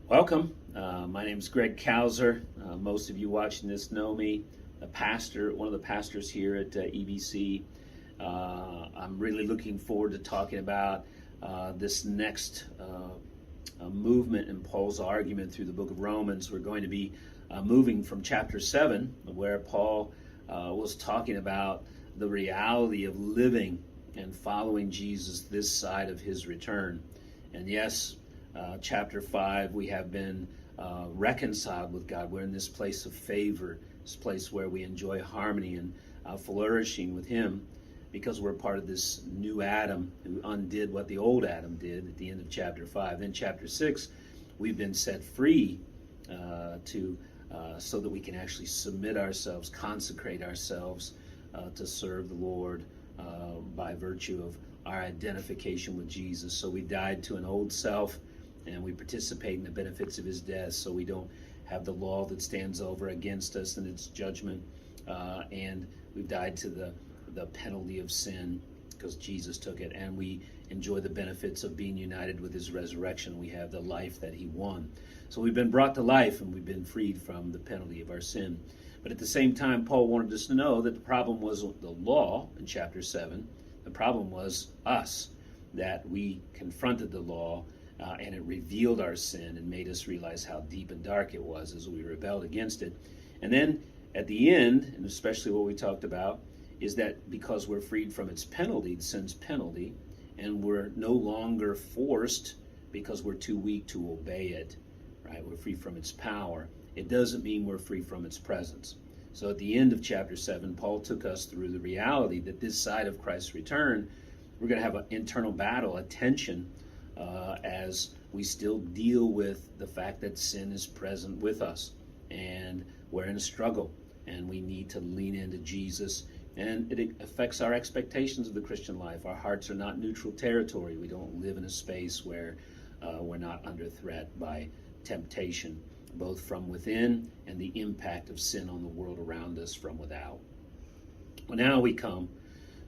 Welcome. My name is Greg Couser. Most of you watching this know me, one of the pastors here at EBC. I'm really looking forward to talking about this next movement in Paul's argument through the book of Romans. We're going to be moving from chapter 7, where Paul was talking about the reality of living and following Jesus this side of his return. And yes, chapter 5, we have been reconciled with God. We're in this place of favor, this place where we enjoy harmony and flourishing with Him, because we're part of this new Adam who undid what the old Adam did at the end of chapter 5. Then chapter 6, we've been set free so that we can actually submit ourselves, consecrate ourselves to serve the Lord by virtue of our identification with Jesus. So we died to an old self, and we participate in the benefits of his death, so we don't have the law that stands over against us and its judgment. And we've died to the penalty of sin because Jesus took it, and we enjoy the benefits of being united with his resurrection. We have the life that he won. So we've been brought to life, and we've been freed from the penalty of our sin. But at the same time, Paul wanted us to know that the problem wasn't the law in chapter 7. The problem was us, that we confronted the law, and it revealed our sin and made us realize how deep and dark it was as we rebelled against it. And then at the end, and especially what we talked about, is that because we're freed from its penalty, sin's penalty, and we're no longer forced because we're too weak to obey it, right? We're free from its power. It doesn't mean we're free from its presence. So at the end of chapter 7, Paul took us through the reality that this side of Christ's return, we're going to have an internal battle, a tension, as we still deal with the fact that sin is present with us, and we're in a struggle, and we need to lean into Jesus, and it affects our expectations of the Christian life. Our hearts are not neutral territory. We don't live in a space where we're not under threat by temptation, both from within and the impact of sin on the world around us from without. Well, now we come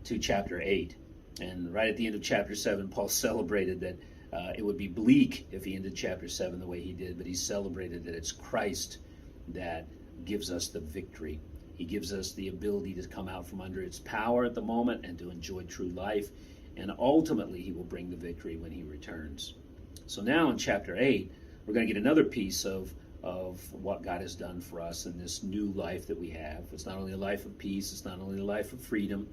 to chapter 8, and right at the end of chapter 7, Paul celebrated that it would be bleak if he ended chapter 7 the way he did, but he celebrated that it's Christ that gives us the victory. He gives us the ability to come out from under its power at the moment and to enjoy true life, and ultimately he will bring the victory when he returns. So now in chapter 8, we're going to get another piece of what God has done for us in this new life that we have. It's not only a life of peace, it's not only a life of freedom,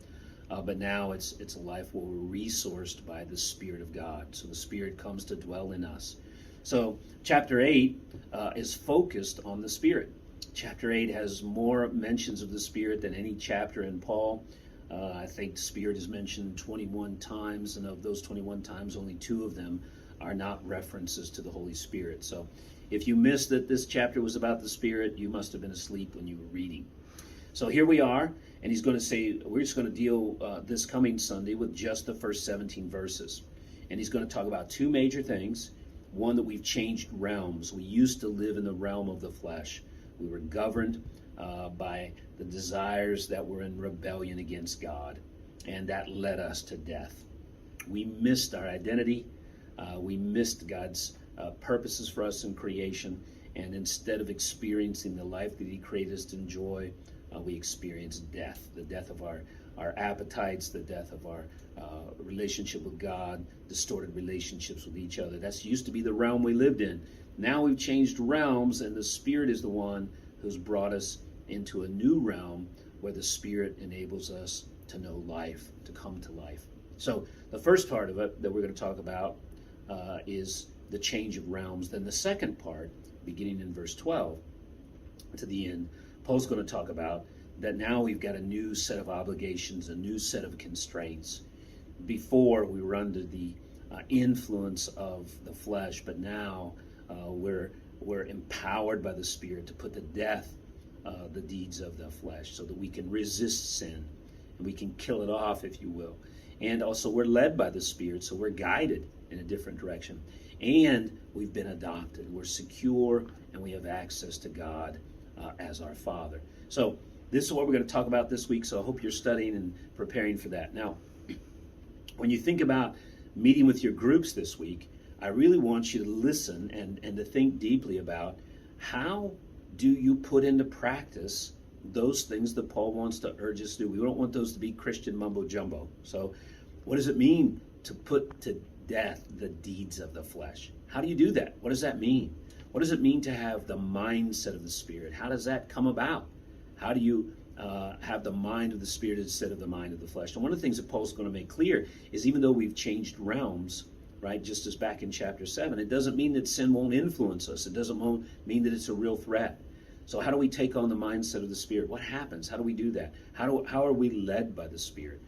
but now it's a life where we're resourced by the Spirit of God. So the Spirit comes to dwell in us. So chapter 8 is focused on the Spirit. Chapter 8 has more mentions of the Spirit than any chapter in Paul. I think the Spirit is mentioned 21 times, and of those 21 times, only 2 of them are not references to the Holy Spirit. So if you missed that this chapter was about the Spirit, you must have been asleep when you were reading. So here we are, and he's going to say, we're just going to deal this coming Sunday with just the first 17 verses. And he's going to talk about 2 major things. One, that we've changed realms. We used to live in the realm of the flesh. We were governed by the desires that were in rebellion against God, and that led us to death. We missed our identity. We missed God's purposes for us in creation, and instead of experiencing the life that he created us to enjoy, we experienced death, the death of our appetites, the death of our relationship with God, distorted relationships with each other. That's used to be the realm we lived in. Now we've changed realms, and the Spirit is the one who's brought us into a new realm where the Spirit enables us to know life, to come to life. So the first part of it that we're going to talk about is the change of realms. Then the second part, beginning in verse 12 to the end, Paul's going to talk about that now we've got a new set of obligations, a new set of constraints. Before, we were under the influence of the flesh, but now we're empowered by the Spirit to put to death the deeds of the flesh, so that we can resist sin and we can kill it off, if you will. And also we're led by the Spirit, so we're guided in a different direction. And we've been adopted. We're secure, and we have access to God as our Father. So this is what we're going to talk about this week, so I hope you're studying and preparing for that. Now, when you think about meeting with your groups this week, I really want you to listen and to think deeply about how do you put into practice those things that Paul wants to urge us to do. We don't want those to be Christian mumbo jumbo. So what does it mean to put to death the deeds of the flesh? How do you do that? What does that mean? What does it mean to have the mindset of the Spirit? How does that come about? How do you have the mind of the Spirit instead of the mind of the flesh? And one of the things that Paul's going to make clear is even though we've changed realms, right, just as back in chapter 7, it doesn't mean that sin won't influence us. It doesn't mean that it's a real threat. So how do we take on the mindset of the Spirit? What happens? How do we do that? How are we led by the Spirit?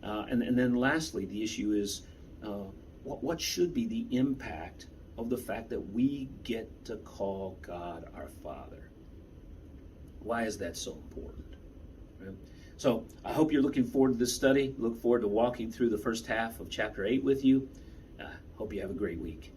And then lastly, the issue is what should be the impact of the fact that we get to call God our Father? Why is that so important? Right? So I hope you're looking forward to this study. Look forward to walking through the first half of chapter 8 with you. Hope you have a great week.